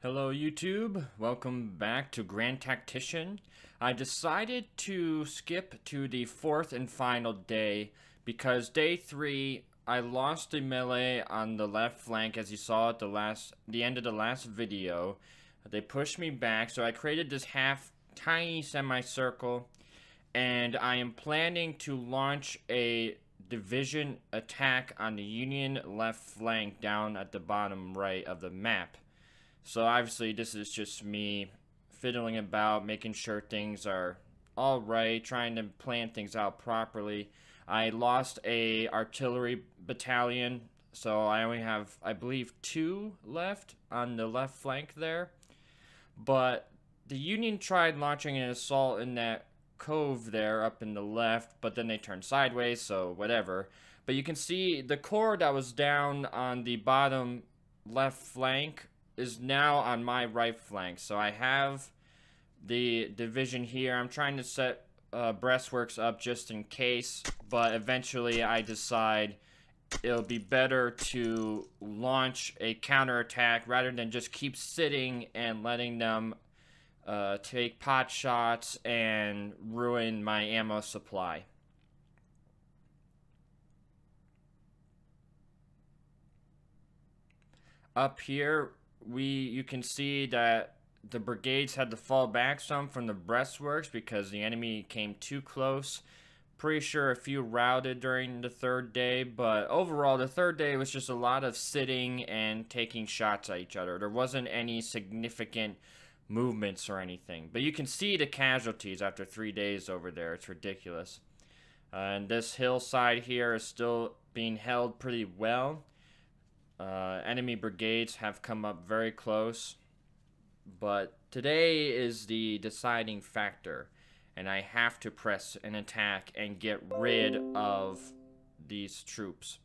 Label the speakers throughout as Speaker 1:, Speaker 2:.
Speaker 1: Hello YouTube, welcome back to Grand Tactician. I decided to skip to the fourth and final day because day 3 I lost the melee on the left flank, as you saw at the end of the last video. They pushed me back, so I created this tiny semicircle, and I am planning to launch a division attack on the Union left flank down at the bottom right of the map. So obviously this is just me fiddling about, making sure things are alright, trying to plan things out properly. I lost a artillery battalion, so I only have, I believe, 2 left on the left flank there. But the Union tried launching an assault in that cove there up in the left, but then they turned sideways, so whatever. But you can see the corps that was down on the bottom left flank is now on my right flank. So I have the division here. I'm trying to set breastworks up just in case, but eventually I decide it'll be better to launch a counterattack rather than just keep sitting and letting them take pot shots and ruin my ammo supply. Up here, you can see that the brigades had to fall back some from the breastworks because the enemy came too close. Pretty sure a few routed during the third day, but overall the third day was just a lot of sitting and taking shots at each other. There wasn't any significant movements or anything, but you can see the casualties after 3 days over there. It's ridiculous. And this hillside here is still being held pretty well. Enemy brigades have come up very close, but today is the deciding factor, and I have to press an attack and get rid of these troops.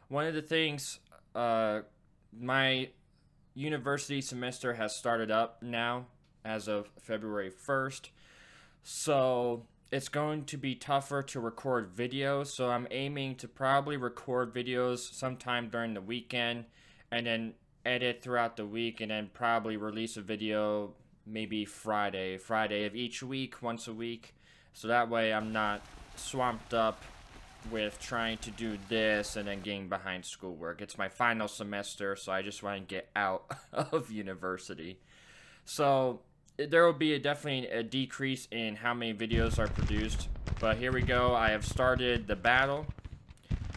Speaker 1: One of the things, my university semester has started up now as of February 1st, so it's going to be tougher to record videos, so I'm aiming to probably record videos sometime during the weekend and then edit throughout the week, and then probably release a video maybe Friday of each week, once a week, so that way I'm not swamped up with trying to do this and then getting behind schoolwork. It's my final semester, so I just want to get out of university. So there will be definitely a decrease in how many videos are produced, but here we go. I have started the battle.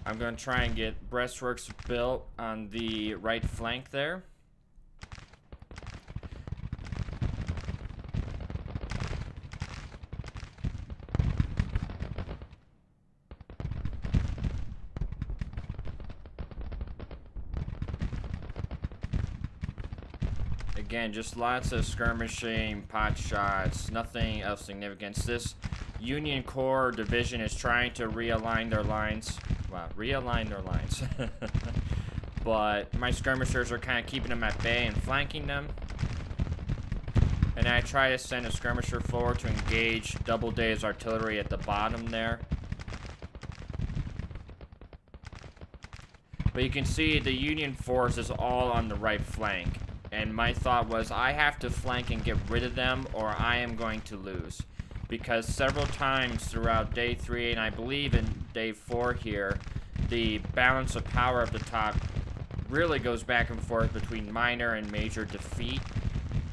Speaker 1: I'm going to try and get breastworks built on the right flank there. Again, just lots of skirmishing, pot shots, nothing of significance. This Union Corps division is trying to realign their lines. Wow, realign their lines. But my skirmishers are kind of keeping them at bay and flanking them. And I try to send a skirmisher forward to engage Doubleday's artillery at the bottom there. But you can see the Union force is all on the right flank. And my thought was, I have to flank and get rid of them, or I am going to lose. Because several times throughout day 3, and I believe in day 4 here, the balance of power at the top really goes back and forth between minor and major defeat,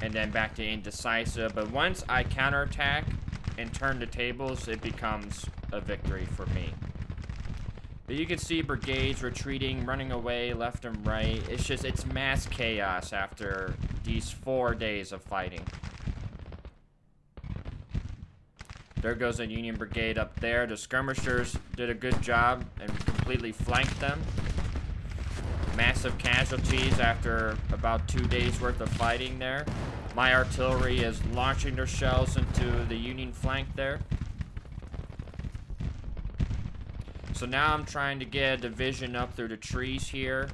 Speaker 1: and then back to indecisive. But once I counterattack and turn the tables, it becomes a victory for me. But you can see brigades retreating, running away left and right. It's mass chaos after these 4 days of fighting. There goes a Union brigade up there. The skirmishers did a good job and completely flanked them. Massive casualties after about 2 days worth of fighting there. My artillery is launching their shells into the Union flank there. So now I'm trying to get a division up through the trees here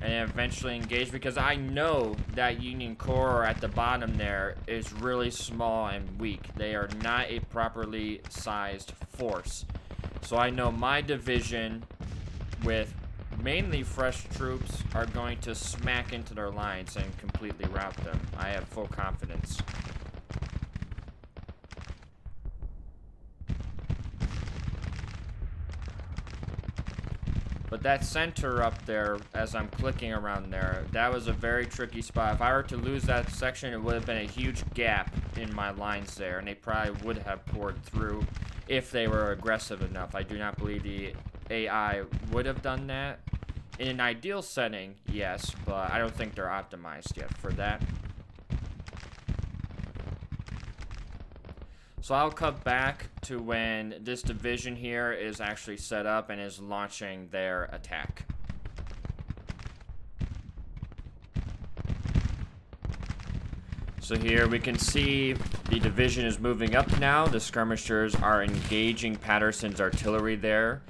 Speaker 1: and eventually engage, because I know that Union Corps at the bottom there is really small and weak. They are not a properly sized force. So I know my division with mainly fresh troops are going to smack into their lines and completely rout them. I have full confidence. But that center up there, as I'm clicking around there, that was a very tricky spot. If I were to lose that section, it would have been a huge gap in my lines there, and they probably would have poured through if they were aggressive enough. I do not believe the AI would have done that. In an ideal setting, yes, but I don't think they're optimized yet for that. So I'll cut back to when this division here is actually set up and is launching their attack. So here we can see the division is moving up now. The skirmishers are engaging Patterson's artillery there.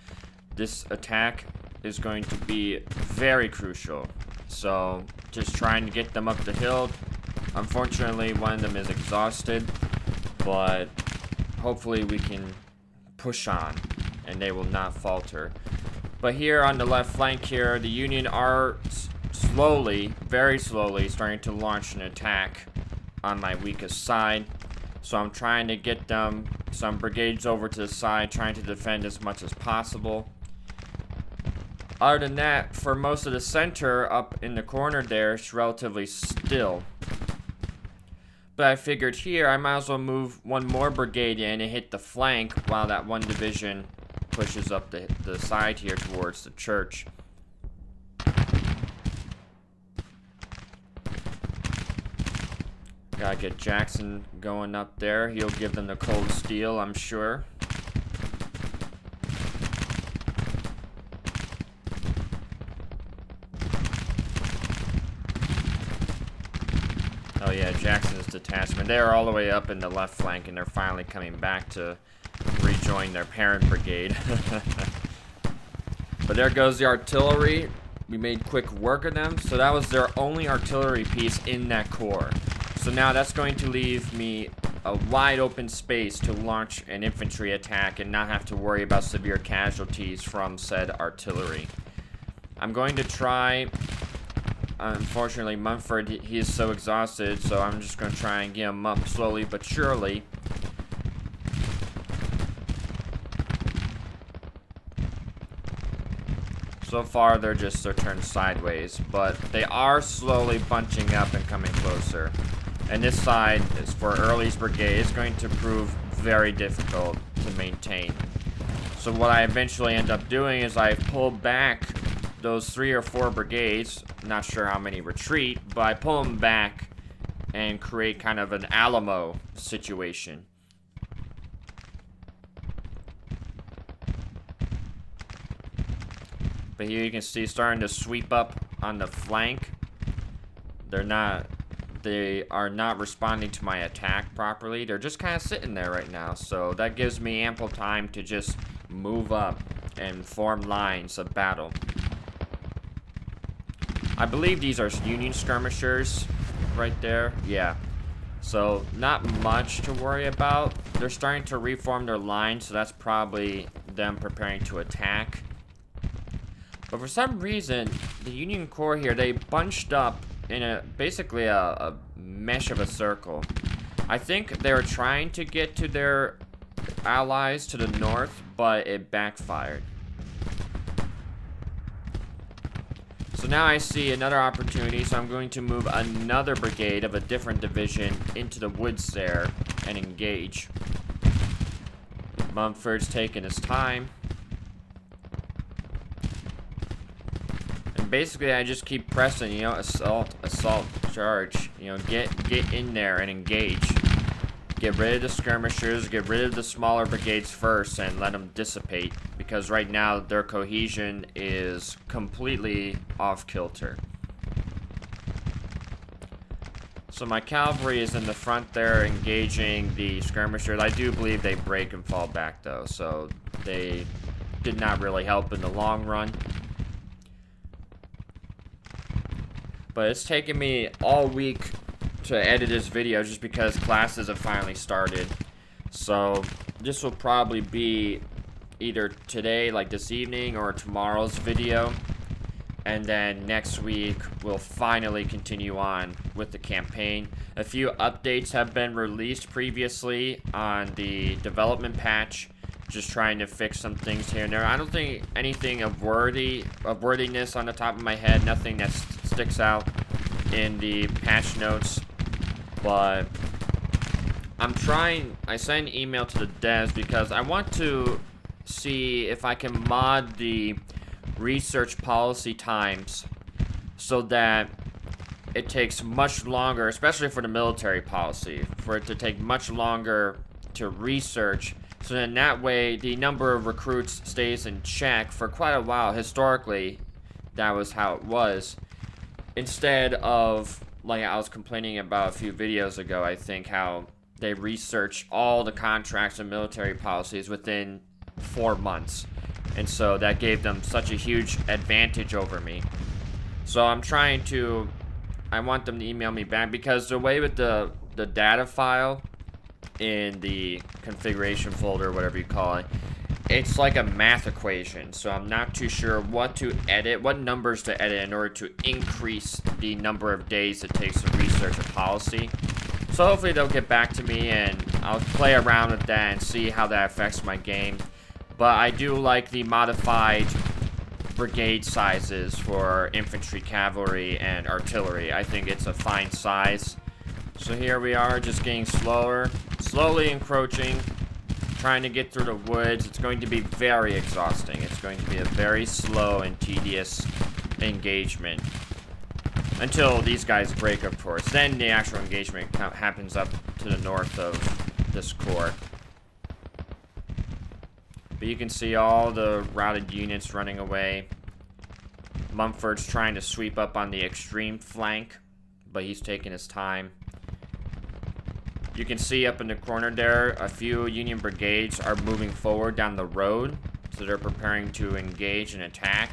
Speaker 1: This attack is going to be very crucial. So just trying to get them up the hill. Unfortunately, one of them is exhausted, but hopefully we can push on and they will not falter. But here on the left flank here, the Union are slowly, very slowly, starting to launch an attack on my weakest side. So I'm trying to get them some brigades over to the side, trying to defend as much as possible. Other than that, for most of the center up in the corner there, it's relatively still. But I figured here, I might as well move one more brigade in and hit the flank while that one division pushes up the side here towards the church. Gotta get Jackson going up there. He'll give them the cold steel, I'm sure. Oh yeah, Jackson's detachment. They are all the way up in the left flank, and they're finally coming back to rejoin their parent brigade. But there goes the artillery. We made quick work of them. So that was their only artillery piece in that corps. So now that's going to leave me a wide open space to launch an infantry attack and not have to worry about severe casualties from said artillery. I'm going to try... Unfortunately, Mumford, he is so exhausted, so I'm just going to try and get him up slowly but surely. So far, they're turned sideways, but they are slowly bunching up and coming closer. And this side, is for Early's brigade, is going to prove very difficult to maintain. So what I eventually end up doing is I pull back those 3 or 4 brigades, not sure how many retreat, but I pull them back and create kind of an Alamo situation. But here you can see starting to sweep up on the flank. They are not responding to my attack properly. They're just kind of sitting there right now, so that gives me ample time to just move up and form lines of battle. I believe these are Union skirmishers right there. Yeah. So, not much to worry about. They're starting to reform their line, so that's probably them preparing to attack. But for some reason, the Union Corps here, they bunched up in basically a mesh of a circle. I think they were trying to get to their allies to the north, but it backfired. So now I see another opportunity, so I'm going to move another brigade of a different division into the woods there and engage. Mumford's taking his time. And basically I just keep pressing, you know, assault, charge. You know, get in there and engage. Get rid of the skirmishers, get rid of the smaller brigades first, and let them dissipate. Because right now, their cohesion is completely off kilter. So my cavalry is in the front there, engaging the skirmishers. I do believe they break and fall back, though. So they did not really help in the long run. But it's taken me all week to edit this video just because classes have finally started. So this will probably be either today, like this evening, or tomorrow's video. And then next week, we'll finally continue on with the campaign. A few updates have been released previously on the development patch. Just trying to fix some things here and there. I don't think anything of worthiness on the top of my head. Nothing that sticks out in the patch notes. But I'm trying. I sent an email to the devs because I want to see if I can mod the research policy times so that it takes much longer, especially for the military policy, for it to take much longer to research. So then that way the number of recruits stays in check for quite a while. Historically, that was how it was. Instead of, like I was complaining about a few videos ago, I think, how they research all the contracts and military policies within 4 months. And so that gave them such a huge advantage over me. So I'm trying to, I want them to email me back, because the way with the data file in the configuration folder, whatever you call it, it's like a math equation. So I'm not too sure what to edit, what numbers to edit in order to increase the number of days it takes to research a policy. So hopefully they'll get back to me and I'll play around with that and see how that affects my game. But I do like the modified brigade sizes for infantry, cavalry, and artillery. I think it's a fine size. So here we are, just getting slower, slowly encroaching, trying to get through the woods. It's going to be very exhausting. It's going to be a very slow and tedious engagement. Until these guys break, of course. Then the actual engagement happens up to the north of this core. But you can see all the routed units running away. Mumford's trying to sweep up on the extreme flank, but he's taking his time. You can see up in the corner there, a few Union brigades are moving forward down the road, so they're preparing to engage and attack.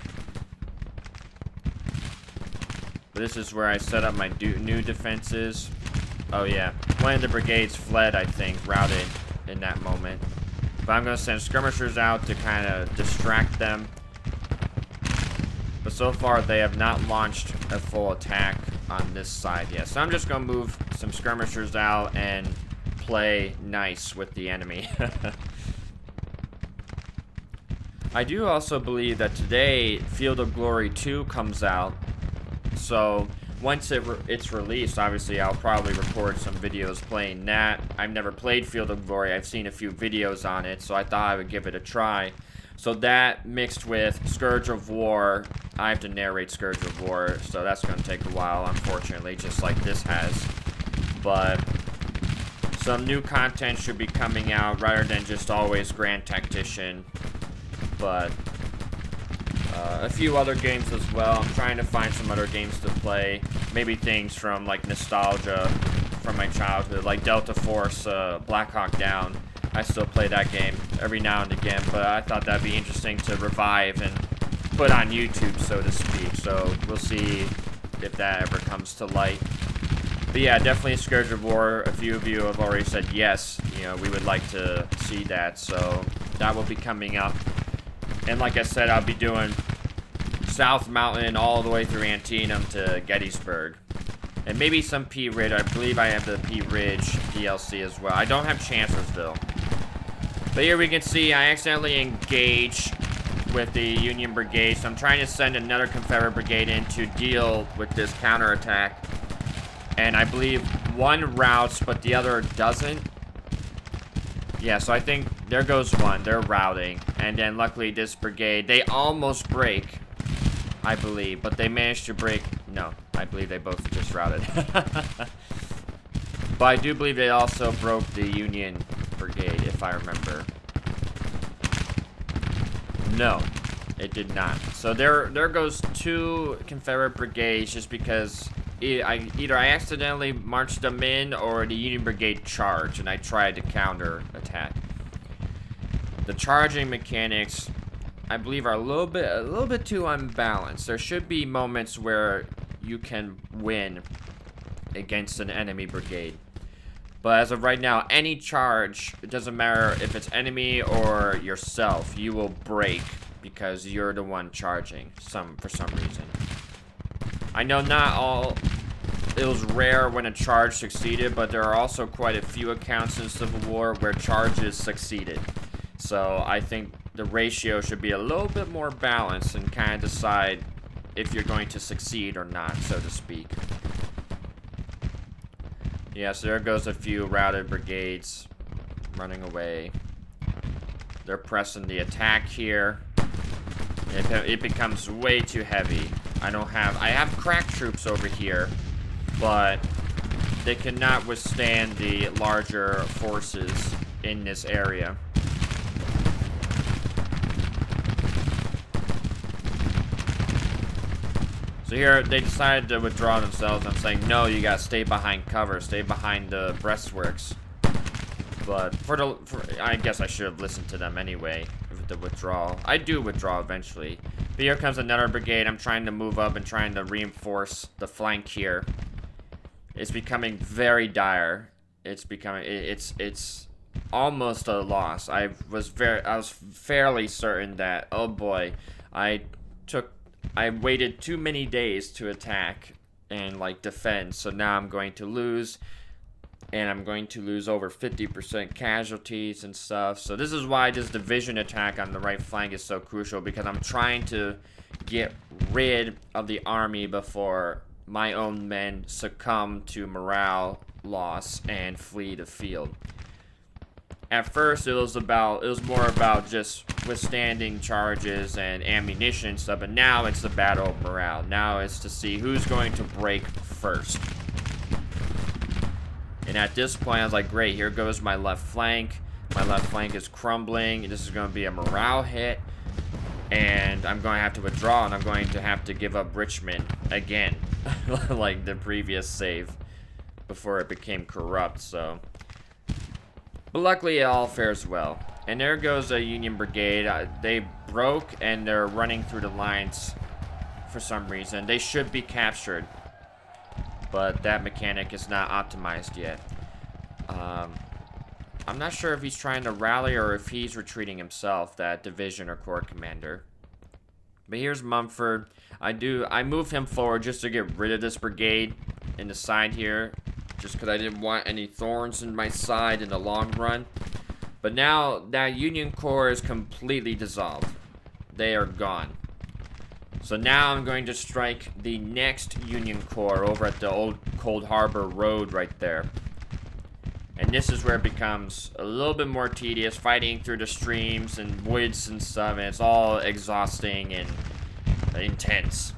Speaker 1: But this is where I set up my new defenses. Oh yeah, one of the brigades fled, I think, routed in that moment. But I'm going to send skirmishers out to kind of distract them. But so far, they have not launched a full attack on this side yet. So I'm just going to move some skirmishers out and play nice with the enemy. I do also believe that today, Field of Glory 2 comes out. So once it's released, obviously I'll probably record some videos playing that. I've never played Field of Glory. I've seen a few videos on it, so I thought I would give it a try. So that mixed with Scourge of War, I have to narrate Scourge of War, so that's going to take a while, unfortunately, just like this has. But some new content should be coming out rather than just always Grand Tactician. But a few other games as well. I'm trying to find some other games to play. Maybe things from, like, nostalgia from my childhood, like Delta Force, Black Hawk Down. I still play that game every now and again, but I thought that'd be interesting to revive and put on YouTube, so to speak. So we'll see if that ever comes to light. But yeah, definitely Scourge of War. A few of you have already said yes, you know, we would like to see that, so that will be coming up. And like I said, I'll be doing South Mountain all the way through Antietam to Gettysburg. And maybe some P Ridge. I believe I have the P Ridge DLC as well. I don't have Chancellorsville. But here we can see I accidentally engaged with the Union Brigade. So I'm trying to send another Confederate Brigade in to deal with this counterattack. And I believe one routes, but the other doesn't. Yeah, so I think there goes one. They're routing. And then luckily this brigade, they almost break, I believe. But they managed to break. No, I believe they both just routed. But I do believe they also broke the Union Brigade, if I remember. No, it did not. So there goes two Confederate brigades just because either I accidentally marched them in or the Union Brigade charged and I tried to counter attack. The charging mechanics, I believe, are a little bit too unbalanced. There should be moments where you can win against an enemy brigade. But as of right now, any charge, it doesn't matter if it's enemy or yourself, you will break because you're the one charging for some reason. I know not all, it was rare when a charge succeeded, but there are also quite a few accounts in Civil War where charges succeeded. So I think the ratio should be a little bit more balanced and kind of decide if you're going to succeed or not, so to speak. Yeah, so there goes a few routed brigades running away. They're pressing the attack here. It becomes way too heavy. I have crack troops over here, but they cannot withstand the larger forces in this area. So here, they decided to withdraw themselves. I'm saying, no, you gotta stay behind cover. Stay behind the breastworks. But I guess I should have listened to them anyway, with the withdrawal. I do withdraw eventually. But here comes another brigade. I'm trying to move up and trying to reinforce the flank here. It's becoming very dire. It's almost a loss. I was fairly certain that, oh boy, I waited too many days to attack and like defend, so now I'm going to lose, and I'm going to lose over 50% casualties and stuff. So this is why this division attack on the right flank is so crucial, because I'm trying to get rid of the army before my own men succumb to morale loss and flee the field. At first, it was more about just withstanding charges and ammunition and stuff, but now it's the battle of morale. Now it's to see who's going to break first. And at this point, I was like, great, here goes my left flank. My left flank is crumbling. This is going to be a morale hit. And I'm going to have to withdraw, and I'm going to have to give up Richmond again. Like the previous save before it became corrupt, so... But luckily, it all fares well. And there goes a Union brigade. They broke, and they're running through the lines for some reason. They should be captured, but that mechanic is not optimized yet. I'm not sure if he's trying to rally or if he's retreating himself, that division or corps commander. But here's Mumford. I move him forward just to get rid of this brigade in the side here, just because I didn't want any thorns in my side in the long run. But now that Union Corps is completely dissolved. They are gone. So now I'm going to strike the next Union Corps over at the old Cold Harbor Road right there. And this is where it becomes a little bit more tedious, fighting through the streams and woods and stuff, and it's all exhausting and intense.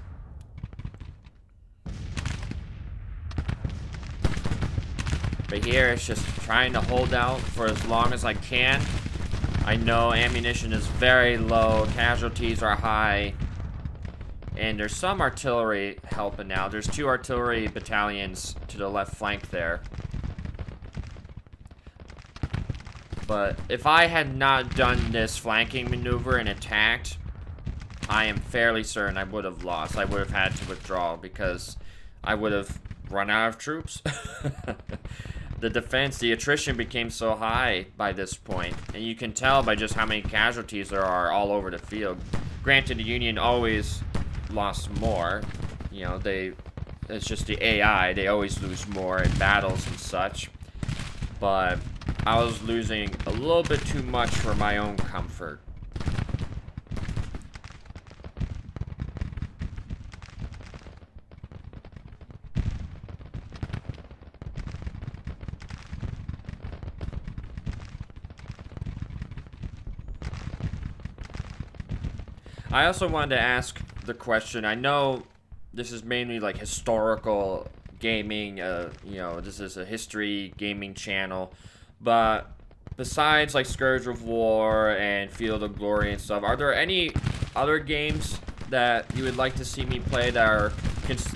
Speaker 1: But here, it's just trying to hold out for as long as I can. I know ammunition is very low, casualties are high, and there's some artillery helping now. There's 2 artillery battalions to the left flank there. But if I had not done this flanking maneuver and attacked, I am fairly certain I would have lost. I would have had to withdraw because I would have run out of troops. The attrition became so high by this point, and you can tell by just how many casualties there are all over the field. Granted, the Union always lost more. You know, it's just the AI. They always lose more in battles and such. But I was losing a little bit too much for my own comfort. I also wanted to ask the question, I know this is mainly like historical gaming, you know, this is a history gaming channel, but besides like Scourge of War and Field of Glory and stuff, are there any other games that you would like to see me play that are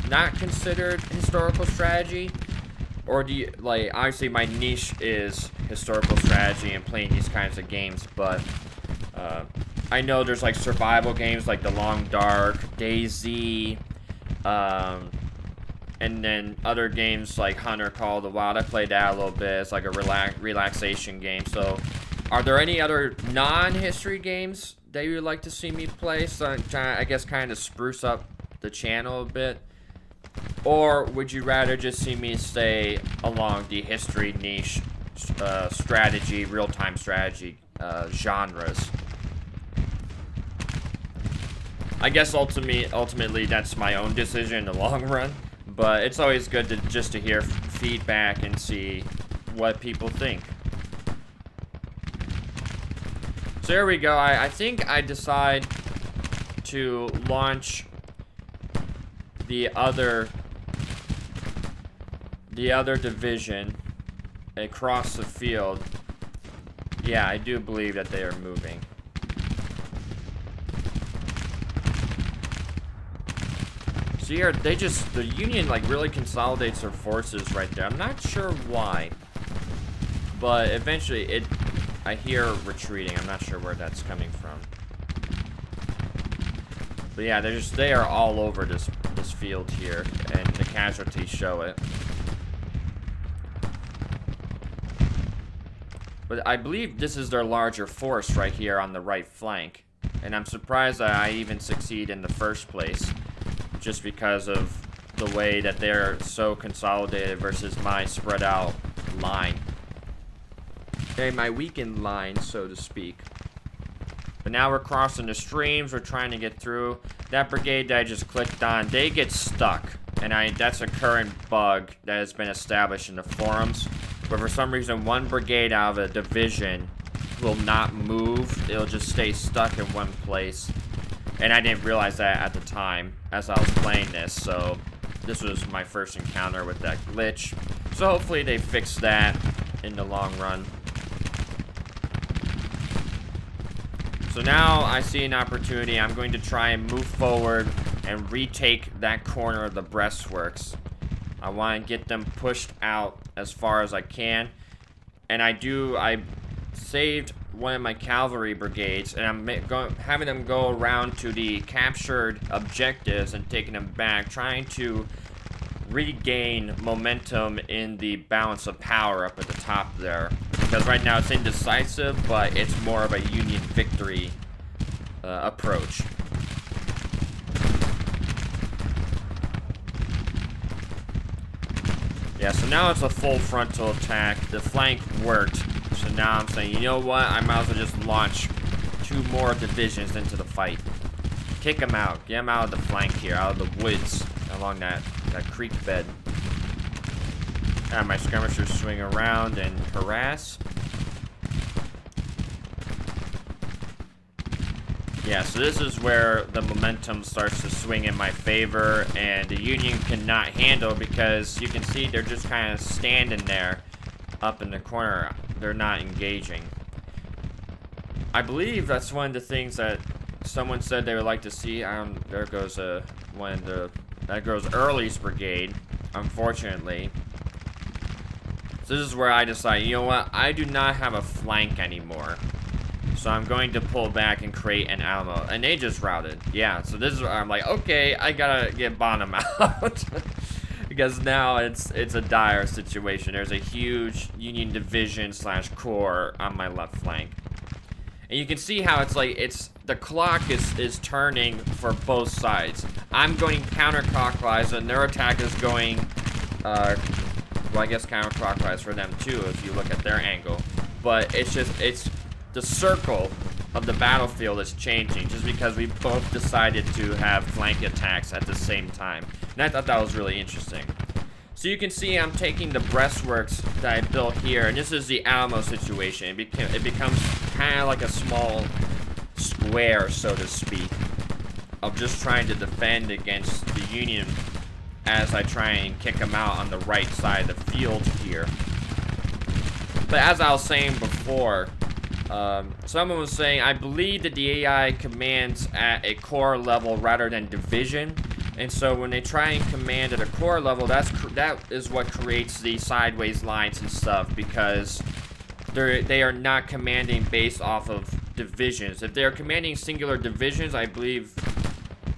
Speaker 1: not considered historical strategy? Or do you, like, obviously my niche is historical strategy and playing these kinds of games, but I know there's like survival games like The Long Dark, DayZ, and then other games like Hunter Call of the Wild. I played that a little bit. It's like a relaxation game. So Are there any other non-history games that you would like to see me play? So I'm trying, I guess, kind of spruce up the channel a bit. Or would you rather just see me stay along the history niche, strategy, real-time strategy genres? I guess ultimately that's my own decision in the long run, but it's always good to just to hear feedback and see what people think. So here we go. I think I decide to launch the other division across the field. Yeah, I do believe that they are moving. So here, the Union like really consolidates their forces right there. I'm not sure why, but eventually I hear retreating. I'm not sure where that's coming from. But yeah, they are all over this field here, and the casualties show it. But I believe this is their larger force right here on the right flank. And I'm surprised that I even succeed in the first place, just because of the way that they're so consolidated versus my spread out line. Okay, my weakened line, so to speak. But now we're crossing the streams, we're trying to get through. That brigade that I just clicked on, they get stuck. And that's a current bug that has been established in the forums, where for some reason one brigade out of a division will not move. It'll just stay stuck in one place. And I didn't realize that at the time as I was playing this, so this was my first encounter with that glitch. So hopefully they fix that in the long run. So now I see an opportunity. I'm going to try and move forward and retake that corner of the breastworks. I want to get them pushed out as far as I can. And I saved one of my cavalry brigades, and I'm having them go around to the captured objectives and taking them back, trying to regain momentum in the balance of power up at the top there. Because right now it's indecisive, but it's more of a Union victory approach. Yeah, so now it's a full frontal attack. The flank worked. So now I'm saying, you know what? I might as well just launch 2 more divisions into the fight. Kick them out. Get them out of the flank here, out of the woods along that creek bed. My skirmishers swing around and harass. Yeah, so this is where the momentum starts to swing in my favor, and the Union cannot handle, because you can see they're just kind of standing there up in the corner. They're not engaging. I believe that's one of the things that someone said they would like to see. There goes that goes Early's brigade, unfortunately. So this is where I decide, you know what, I do not have a flank anymore. So I'm going to pull back and create an Alamo. And they just routed. Yeah, so this is where I'm like, okay, I gotta get Bonham out. Because now it's a dire situation. There's a huge Union division / corps on my left flank. And you can see how it's like, the clock is turning for both sides. I'm going counterclockwise, and their attack is going, well, I guess counterclockwise for them too, if you look at their angle. But it's the circle of the battlefield is changing, just because we both decided to have flank attacks at the same time. And I thought that was really interesting. So you can see I'm taking the breastworks that I built here, and this is the Alamo situation. It becomes kind of like a small square, so to speak, of just trying to defend against the Union as I try and kick them out on the right side of the field here. But as I was saying before, someone was saying, I believe that the AI commands at a corps level rather than division. And so when they try and command at a corps level, that is what creates the sideways lines and stuff, because they are not commanding based off of divisions. If they're commanding singular divisions, I believe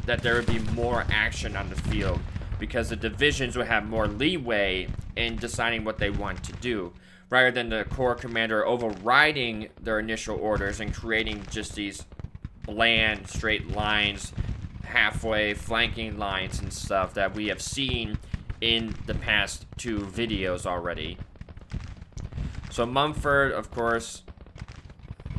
Speaker 1: that there would be more action on the field, because the divisions would have more leeway in deciding what they want to do. rather than the corps commander overriding their initial orders and creating just these bland, straight lines, halfway flanking lines and stuff that we have seen in the past 2 videos already. So Mumford, of course,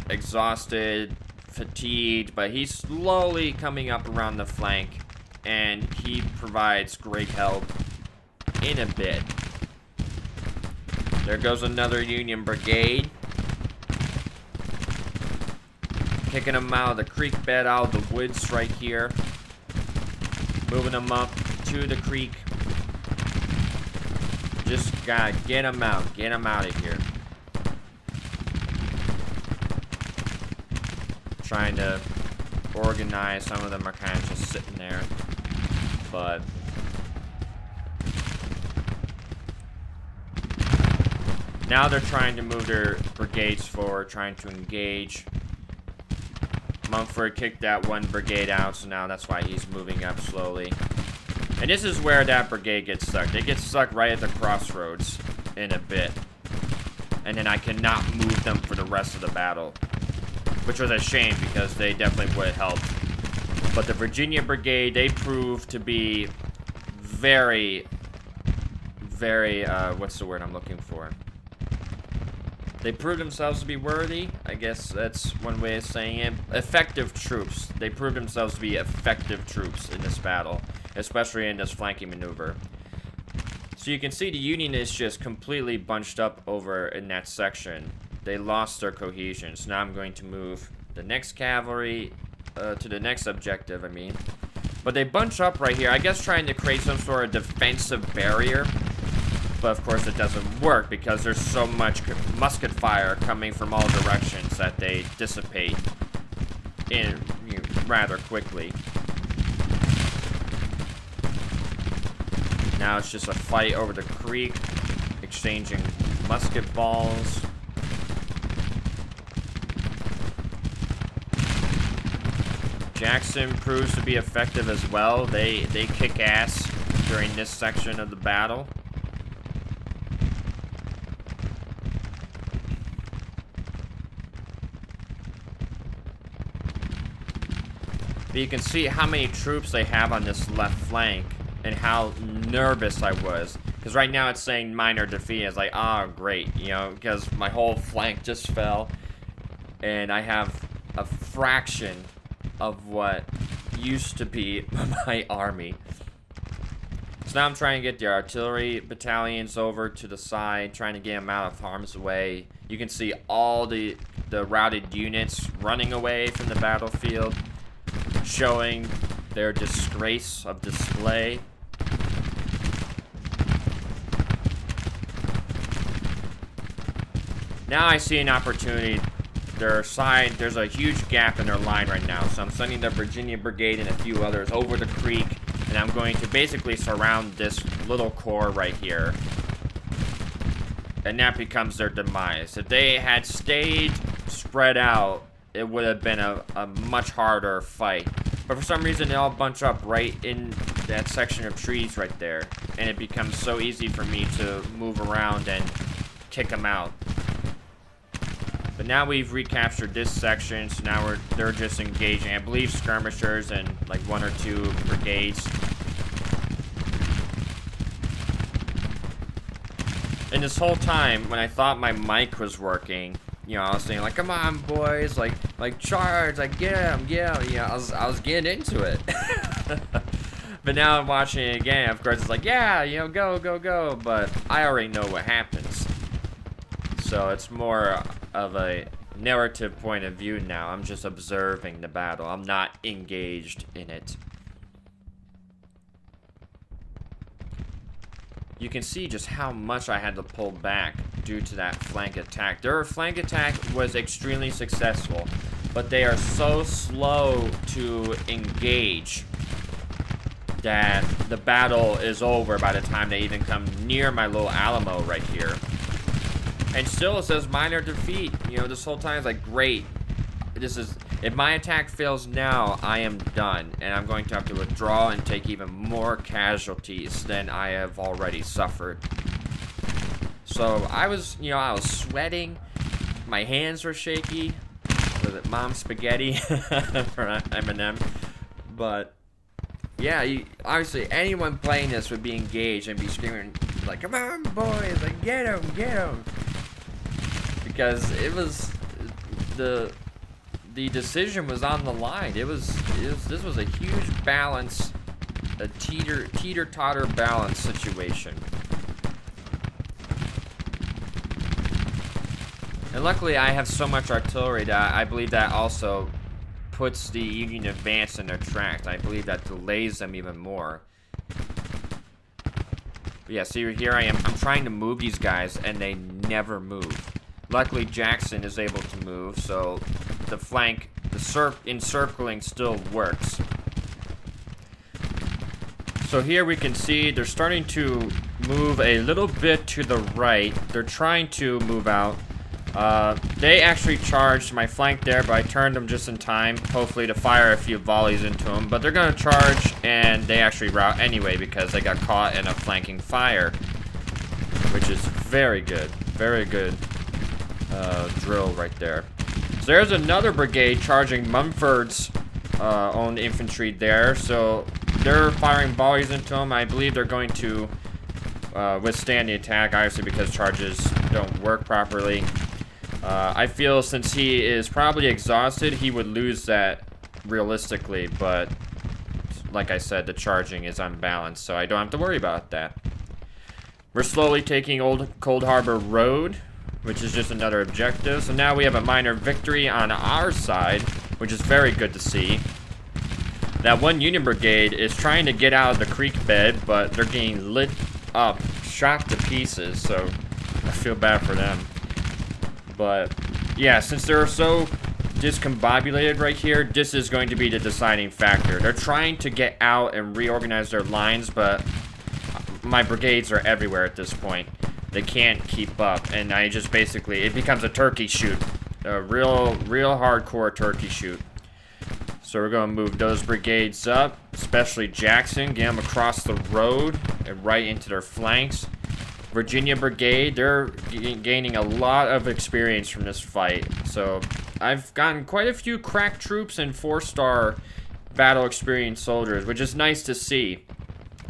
Speaker 1: exhausted, fatigued, but he's slowly coming up around the flank, and he provides great help in a bit. There goes another Union brigade. Kicking them out of the creek bed, out of the woods right here. Moving them up to the creek. Just gotta get them out. Get them out of here. Trying to organize. Some of them are kind of just sitting there. But now they're trying to move their brigades forward, trying to engage. Mumford kicked that one brigade out, so now that's why he's moving up slowly. And this is where that brigade gets stuck. They get stuck right at the crossroads in a bit. And then I cannot move them for the rest of the battle. Which was a shame, because they definitely would have helped. But the Virginia Brigade, they proved to be very, what's the word I'm looking for? They proved themselves to be worthy. I guess that's one way of saying it. Effective troops. They proved themselves to be effective troops in this battle, especially in this flanking maneuver. So you can see the Union is just completely bunched up over in that section. They lost their cohesion. So now I'm going to move the next cavalry to the next objective, I mean. But they bunch up right here, I guess trying to create some sort of defensive barrier. But of course it doesn't work because there's so much musket fire coming from all directions that they dissipate in rather quickly. Now it's just a fight over the creek, exchanging musket balls. Jackson proves to be effective as well. They kick ass during this section of the battle. But you can see how many troops they have on this left flank and how nervous I was. Because right now it's saying minor defeat. It's like, oh, great, you know, because my whole flank just fell. And I have a fraction of what used to be my army. So now I'm trying to get the artillery battalions over to the side, trying to get them out of harm's way. You can see all the routed units running away from the battlefield, showing their disgrace of display. Now I see an opportunity. Their side, there's a huge gap in their line right now, so I'm sending the Virginia Brigade and a few others over the creek, and I'm going to basically surround this little corps right here. And that becomes their demise. If they had stayed spread out, it would have been a much harder fight. But for some reason, they all bunch up right in that section of trees right there. And it becomes so easy for me to move around and kick them out. But now we've recaptured this section, so now they're just engaging, I believe, skirmishers and like 1 or 2 brigades. And this whole time, when I thought my mic was working, you know, I was saying like, "Come on, boys, like charge, like get 'em, yeah." You know, I was getting into it. But now I'm watching it again. Of course, it's like, yeah, you know, go, go, go. But I already know what happens. So it's more of a narrative point of view now. I'm just observing the battle. I'm not engaged in it. You can see just how much I had to pull back due to that flank attack. Their flank attack was extremely successful, but they are so slow to engage that the battle is over by the time they even come near my little Alamo right here. And still it says minor defeat. You know, this whole time it's like, great. This is, if my attack fails now, I am done. And I'm going to have to withdraw and take even more casualties than I have already suffered. So I was, you know, I was sweating. My hands were shaky. Was it Mom Spaghetti from Eminem? But yeah, obviously anyone playing this would be engaged and be screaming like, "Come on, boys! Like, get him!" Because it was the decision was on the line. This was a huge balance, a teeter-totter balance situation. And luckily I have so much artillery that I believe that also puts the Union advance in their tracks. I believe that delays them even more. But yeah, see here I am. I'm trying to move these guys and they never move. Luckily Jackson is able to move, so the flank, the encircling still works. So here we can see they're starting to move a little bit to the right. They're trying to move out. They actually charged my flank there, but I turned them just in time, hopefully to fire a few volleys into them. But they're going to charge, and they actually rout anyway because they got caught in a flanking fire, which is very good. Very good drill right there. So there's another brigade charging Mumford's own infantry there. So they're firing volleys into them. I believe they're going to withstand the attack, obviously, because charges don't work properly. I feel since he is probably exhausted, he would lose that realistically, but like I said, the charging is unbalanced, so I don't have to worry about that. We're slowly taking Old Cold Harbor Road, which is just another objective. So now we have a minor victory on our side, which is very good to see. That one Union Brigade is trying to get out of the creek bed, but they're getting lit up, shot to pieces, so I feel bad for them. But yeah, since they're so discombobulated right here, this is going to be the deciding factor. They're trying to get out and reorganize their lines, but my brigades are everywhere at this point. They can't keep up, and I just basically, it becomes a turkey shoot. A real hardcore turkey shoot. So we're going to move those brigades up, especially Jackson, get them across the road and right into their flanks. Virginia Brigade, they're gaining a lot of experience from this fight. So I've gotten quite a few crack troops and 4-star battle experience soldiers, which is nice to see.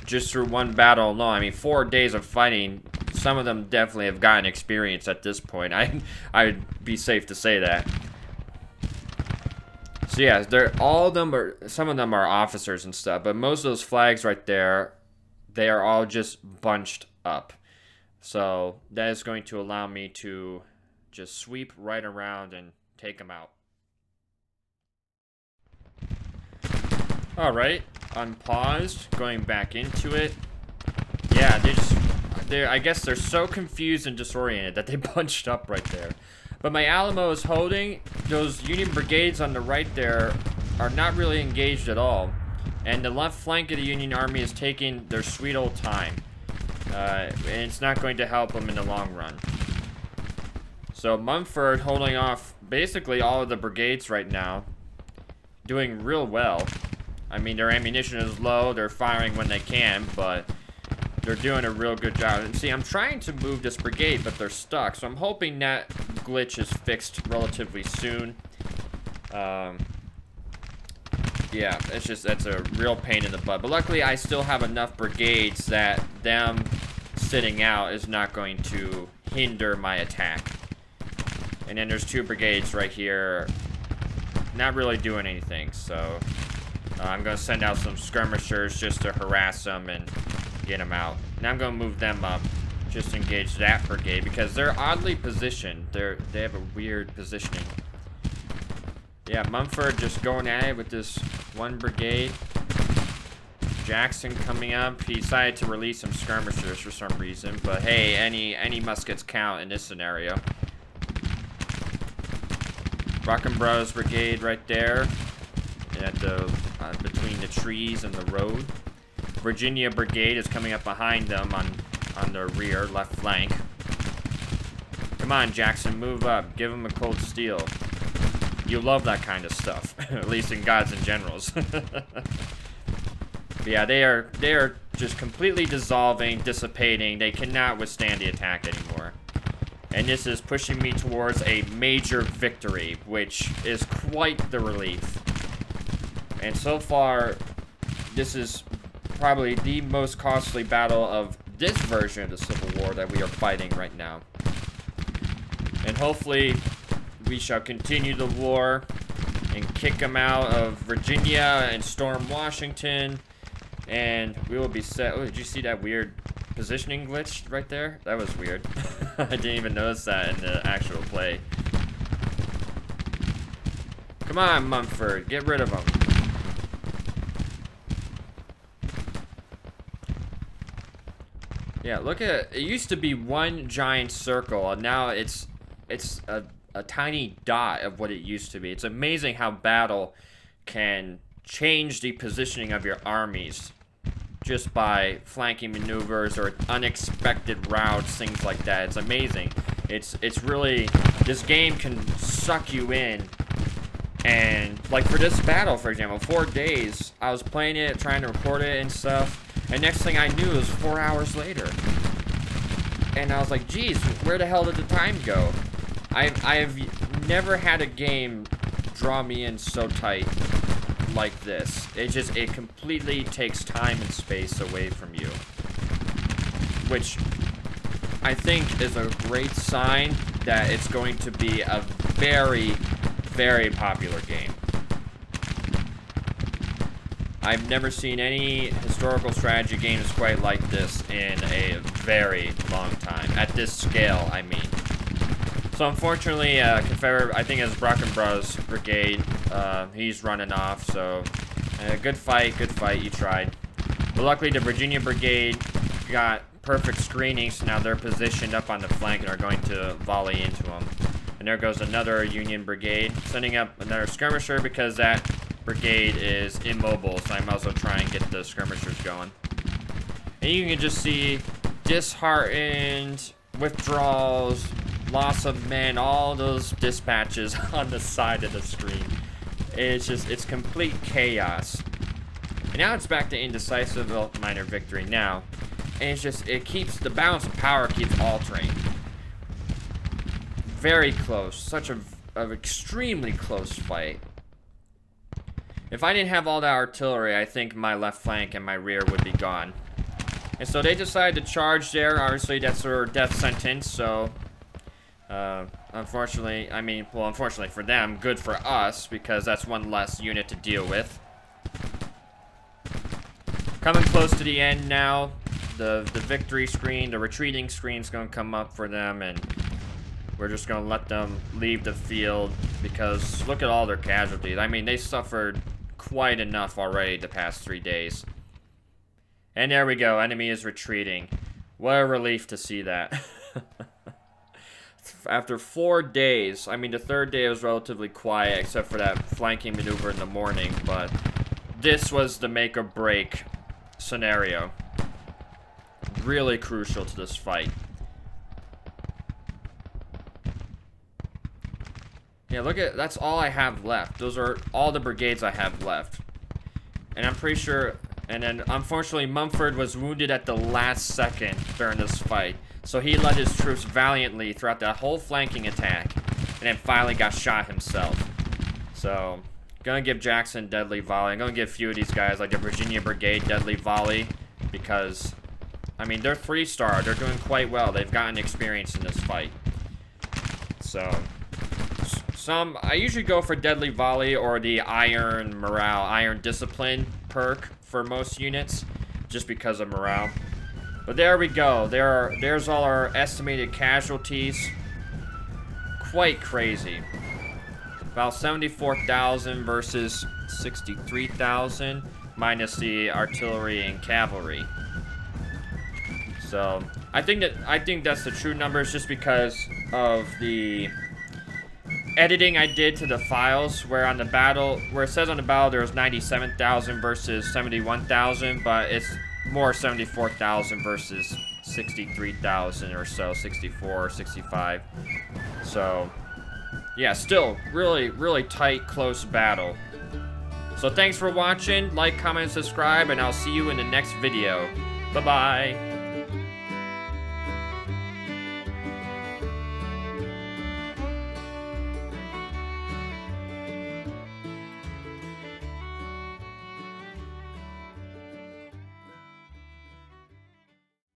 Speaker 1: Just through one battle alone. I mean, 4 days of fighting, some of them definitely have gotten experience at this point. I'd be safe to say that. So yeah, some of them are officers and stuff, but most of those flags right there, they are all just bunched up. So that is going to allow me to just sweep right around and take them out. Alright, unpaused, going back into it. Yeah, I guess they're so confused and disoriented that they bunched up right there. But my Alamo is holding. Those Union brigades on the right there are not really engaged at all. And the left flank of the Union Army is taking their sweet old time. And it's not going to help them in the long run. So Mumford holding off basically all of the brigades right now. Doing real well. I mean, their ammunition is low. They're firing when they can, but they're doing a real good job. And see, I'm trying to move this brigade, but they're stuck. So I'm hoping that glitch is fixed relatively soon. Yeah, that's a real pain in the butt. But luckily, I still have enough brigades that them sitting out is not going to hinder my attack. And then there's 2 brigades right here, not really doing anything. So I'm going to send out some skirmishers just to harass them and get them out. Now I'm going to move them up, just engage that brigade, because they're oddly positioned. They have a weird positioning. Yeah, Mumford just going at it with this one brigade. Jackson coming up. He decided to release some skirmishers for some reason, but hey, any muskets count in this scenario. Brockenbrough's brigade right there, at the between the trees and the road. Virginia Brigade is coming up behind them on the rear, left flank. Come on, Jackson, move up. Give them a cold steel. You love that kind of stuff, at least in Gods and Generals. But yeah, they are just completely dissolving, dissipating. They cannot withstand the attack anymore. And this is pushing me towards a major victory, which is quite the relief. And so far, this is probably the most costly battle of this version of the Civil War that we are fighting right now. And hopefully, we shall continue the war and kick them out of Virginia and storm Washington. And we will be set. Oh, did you see that weird positioning glitch right there? That was weird. I didn't even notice that in the actual play. Come on, Mumford. Get rid of him. Yeah, look at it. It used to be one giant circle, and now it's a tiny dot of what it used to be. It's amazing how battle can change the positioning of your armies just by flanking maneuvers or unexpected routes, things like that. It's amazing. It's really, this game can suck you in. And like for this battle, for example, 4 days, I was playing it, trying to record it and stuff, and next thing I knew, it was 4 hours later. And I was like, geez, where the hell did the time go? I have never had a game draw me in so tight like this. It completely takes time and space away from you, which I think is a great sign that it's going to be a very, very popular game. I've never seen any historical strategy games quite like this in a very long time. At this scale, I mean. So unfortunately, Confederate, I think it's Brockenbrough's brigade, he's running off, so good fight, you tried. But luckily the Virginia brigade got perfect screening, so now they're positioned up on the flank and are going to volley into them. And there goes another Union brigade, sending up another skirmisher because that brigade is immobile, so I might as well try and get the skirmishers going. And you can just see disheartened, withdrawals, loss of men, all those dispatches on the side of the screen. It's complete chaos. And now it's back to indecisive, minor victory now. And it keeps, the balance of power keeps altering. Very close, such an extremely close fight. If I didn't have all that artillery, I think my left flank and my rear would be gone. And so they decided to charge there. Obviously, that's their death sentence, so unfortunately, unfortunately for them, good for us, because that's one less unit to deal with. Coming close to the end now. The victory screen, the retreating screen is going to come up for them, and we're just going to let them leave the field, because look at all their casualties. I mean, they suffered quite enough already the past 3 days. And there we go, enemy is retreating. What a relief to see that. After 4 days, I mean, the third day was relatively quiet, except for that flanking maneuver in the morning, but this was the make or break scenario. Really crucial to this fight. Yeah, look at, that's all I have left. Those are all the brigades I have left. And I'm pretty sure, and then unfortunately Mumford was wounded at the last second during this fight. So he led his troops valiantly throughout that whole flanking attack, and then finally got shot himself. So, gonna give Jackson deadly volley. I'm gonna give a few of these guys, like the Virginia Brigade, deadly volley, because, I mean, they're 3-star. They're doing quite well. They've gotten experience in this fight. So, I usually go for deadly volley or the iron morale, iron discipline perk for most units, just because of morale. But there we go. There's all our estimated casualties. Quite crazy. About 74,000 versus 63,000, minus the artillery and cavalry. So I think that's the true numbers, just because of the editing I did to the files, where on the battle, where it says on the battle there was 97,000 versus 71,000, but it's more 74,000 versus 63,000 or so, 64 or 65. So yeah, still really, really tight, close battle. So thanks for watching, like, comment, subscribe, and I'll see you in the next video. Bye-bye.